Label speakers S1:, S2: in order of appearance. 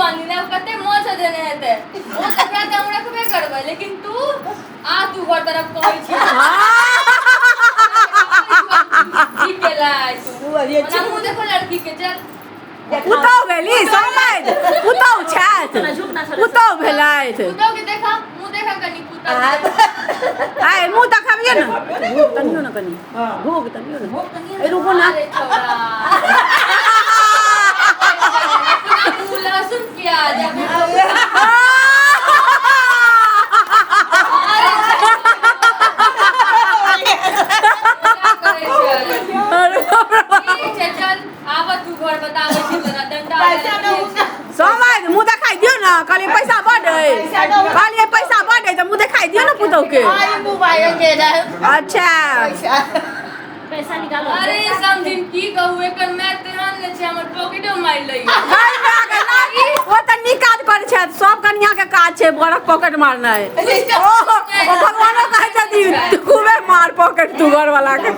S1: आनी ना कते मोछ देने हेते ओ त कहते हमरा कबे करबै लेकिन तू आ तू घर तरफ कहै छी ठीक केलाय तू ना मुंह देखो लड़की के चल
S2: पुतौ भेली समझ पुतौ छात पुतौ भेलैथ
S1: पुतौ के देखा मुंह देखा कनी पुतौ
S2: आय मुंह देखाबिए न तनियो न कनी भोग तनियो न ए रुको ना
S1: तू लहसुन प्याज
S2: समझ मुंह देखाई दियो ना कहलिए पैसा बढ़े कहलिए पैसा बढ़े तो मुंह देखाई दियो ना पुतौ के अच्छा
S3: पैसा निकालो
S1: अरे समझिन की कहू एकर मैं तेहन ने छै हमर पॉकेटो मार लई
S2: ओ त निकाज करे छै सब कन्या के काज छै बड़क पॉकेट मारनाइ ओ भगवानो कहै छथि खूबे मार पॉकेट तू घर वाला के